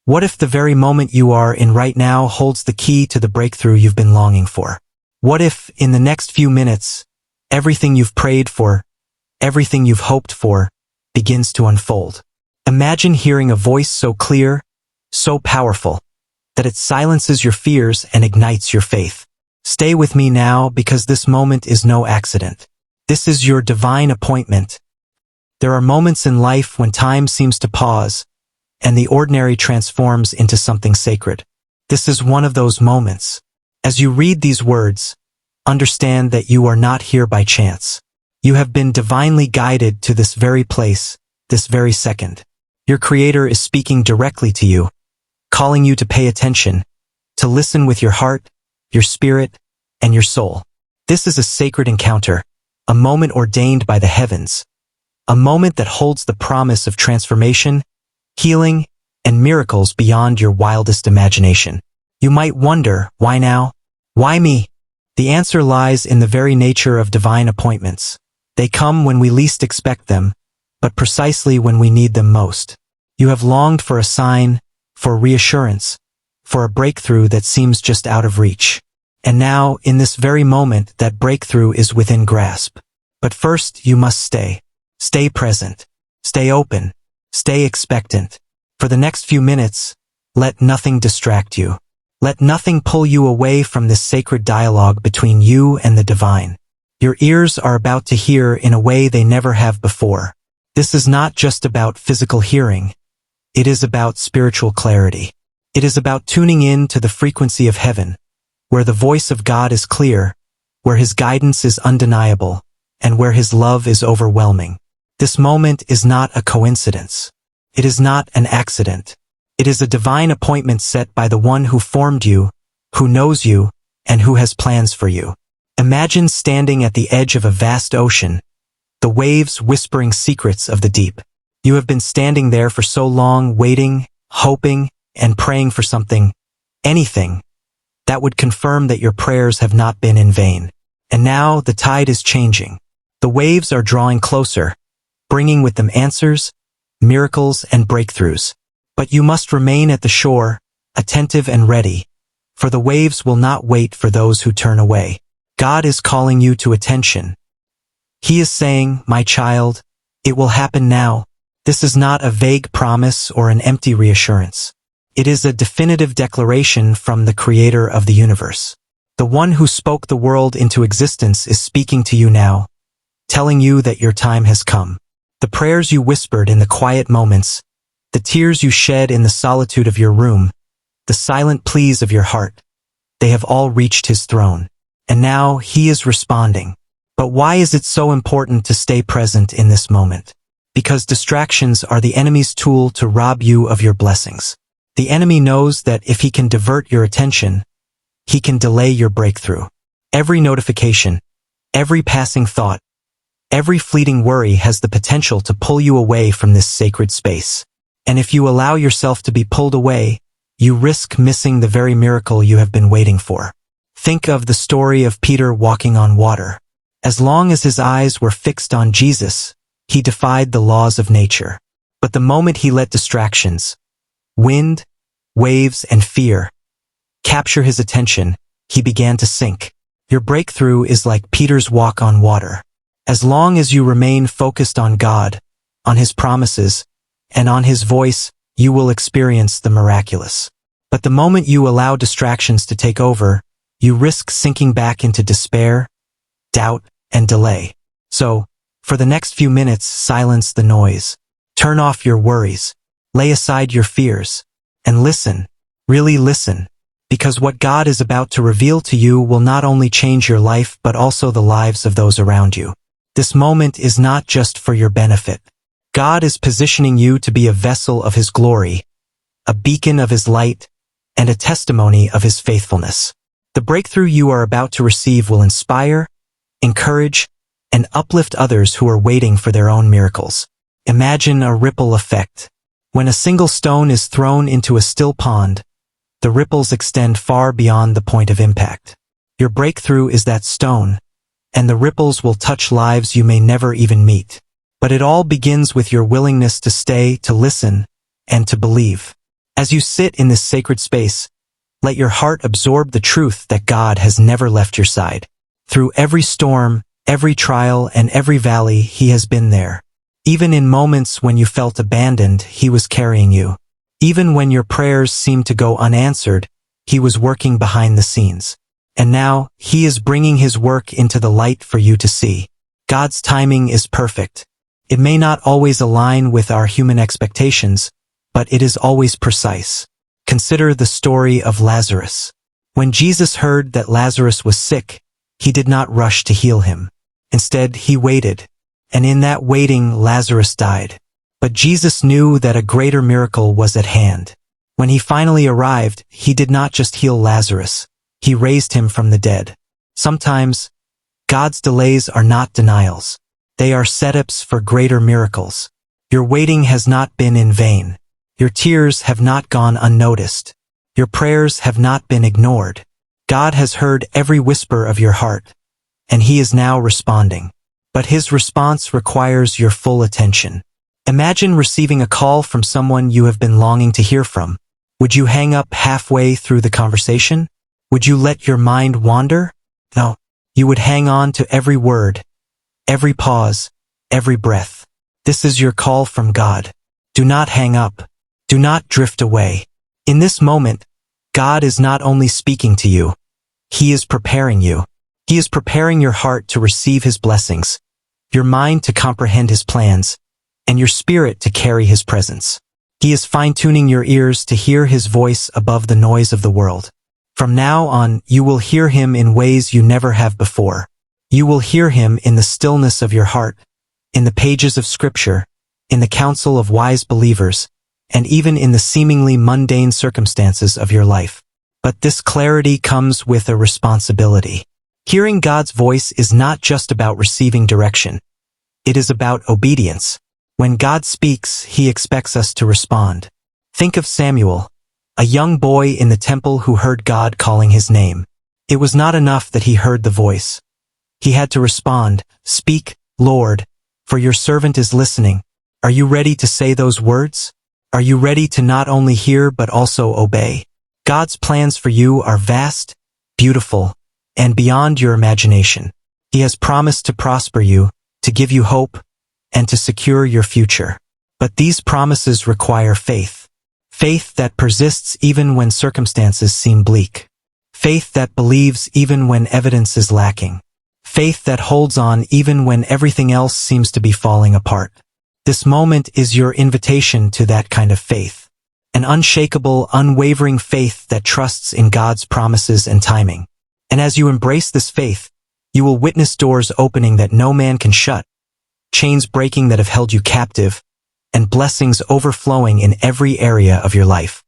What if the very moment you are in right now holds the key to the breakthrough you've been longing for? What if, in the next few minutes, everything you've prayed for, everything you've hoped for, begins to unfold? Imagine hearing a voice so clear, so powerful, that it silences your fears and ignites your faith. Stay with me now, because this moment is no accident. This is your divine appointment. There are moments in life when time seems to pause, and the ordinary transforms into something sacred. This is one of those moments. As you read these words, understand that you are not here by chance. You have been divinely guided to this very place, this very second. Your Creator is speaking directly to you, calling you to pay attention, to listen with your heart, your spirit, and your soul. This is a sacred encounter, a moment ordained by the heavens, a moment that holds the promise of transformation, healing, and miracles beyond your wildest imagination. You might wonder, why now? Why me? The answer lies in the very nature of divine appointments. They come when we least expect them, but precisely when we need them most. You have longed for a sign, for reassurance, for a breakthrough that seems just out of reach. And now, in this very moment, that breakthrough is within grasp. But first, you must stay. Stay present. Stay open. Stay expectant. For the next few minutes, let nothing distract you. Let nothing pull you away from this sacred dialogue between you and the divine. Your ears are about to hear in a way they never have before. This is not just about physical hearing. It is about spiritual clarity. It is about tuning in to the frequency of heaven, where the voice of God is clear, where His guidance is undeniable, and where His love is overwhelming. This moment is not a coincidence. It is not an accident. It is a divine appointment set by the one who formed you, who knows you, and who has plans for you. Imagine standing at the edge of a vast ocean, the waves whispering secrets of the deep. You have been standing there for so long, waiting, hoping, and praying for something, anything, that would confirm that your prayers have not been in vain. And now the tide is changing. The waves are drawing closer, bringing with them answers, miracles, and breakthroughs. But you must remain at the shore, attentive and ready, for the waves will not wait for those who turn away. God is calling you to attention. He is saying, my child, it will happen now. This is not a vague promise or an empty reassurance. It is a definitive declaration from the Creator of the universe. The one who spoke the world into existence is speaking to you now, telling you that your time has come. The prayers you whispered in the quiet moments, the tears you shed in the solitude of your room, the silent pleas of your heart, they have all reached His throne. And now He is responding. But why is it so important to stay present in this moment? Because distractions are the enemy's tool to rob you of your blessings. The enemy knows that if he can divert your attention, he can delay your breakthrough. Every notification, every passing thought, every fleeting worry has the potential to pull you away from this sacred space. And if you allow yourself to be pulled away, you risk missing the very miracle you have been waiting for. Think of the story of Peter walking on water. As long as his eyes were fixed on Jesus, he defied the laws of nature. But the moment he let distractions, wind, waves, and fear capture his attention, he began to sink. Your breakthrough is like Peter's walk on water. As long as you remain focused on God, on His promises, and on His voice, you will experience the miraculous. But the moment you allow distractions to take over, you risk sinking back into despair, doubt, and delay. So, for the next few minutes, silence the noise. Turn off your worries. Lay aside your fears. And listen. Really listen. Because what God is about to reveal to you will not only change your life but also the lives of those around you. This moment is not just for your benefit. God is positioning you to be a vessel of His glory, a beacon of His light, and a testimony of His faithfulness. The breakthrough you are about to receive will inspire, encourage, and uplift others who are waiting for their own miracles. Imagine a ripple effect. When a single stone is thrown into a still pond, the ripples extend far beyond the point of impact. Your breakthrough is that stone, and the ripples will touch lives you may never even meet. But it all begins with your willingness to stay, to listen, and to believe. As you sit in this sacred space, let your heart absorb the truth that God has never left your side. Through every storm, every trial, and every valley, He has been there. Even in moments when you felt abandoned, He was carrying you. Even when your prayers seemed to go unanswered, He was working behind the scenes. And now, He is bringing His work into the light for you to see. God's timing is perfect. It may not always align with our human expectations, but it is always precise. Consider the story of Lazarus. When Jesus heard that Lazarus was sick, He did not rush to heal him. Instead, He waited, and in that waiting, Lazarus died. But Jesus knew that a greater miracle was at hand. When He finally arrived, He did not just heal Lazarus, He raised him from the dead. Sometimes, God's delays are not denials. They are setups for greater miracles. Your waiting has not been in vain. Your tears have not gone unnoticed. Your prayers have not been ignored. God has heard every whisper of your heart, and He is now responding. But His response requires your full attention. Imagine receiving a call from someone you have been longing to hear from. Would you hang up halfway through the conversation? Would you let your mind wander? No. You would hang on to every word, every pause, every breath. This is your call from God. Do not hang up. Do not drift away. In this moment, God is not only speaking to you, He is preparing you. He is preparing your heart to receive His blessings, your mind to comprehend His plans, and your spirit to carry His presence. He is fine-tuning your ears to hear His voice above the noise of the world. From now on, you will hear Him in ways you never have before. You will hear Him in the stillness of your heart, in the pages of Scripture, in the counsel of wise believers, and even in the seemingly mundane circumstances of your life. But this clarity comes with a responsibility. Hearing God's voice is not just about receiving direction. It is about obedience. When God speaks, He expects us to respond. Think of Samuel, a young boy in the temple who heard God calling his name. It was not enough that he heard the voice. He had to respond, "Speak, Lord, for your servant is listening." Are you ready to say those words? Are you ready to not only hear but also obey? God's plans for you are vast, beautiful, and beyond your imagination. He has promised to prosper you, to give you hope, and to secure your future. But these promises require faith. Faith that persists even when circumstances seem bleak. Faith that believes even when evidence is lacking. Faith that holds on even when everything else seems to be falling apart. This moment is your invitation to that kind of faith. An unshakable, unwavering faith that trusts in God's promises and timing. And as you embrace this faith, you will witness doors opening that no man can shut, chains breaking that have held you captive, and blessings overflowing in every area of your life.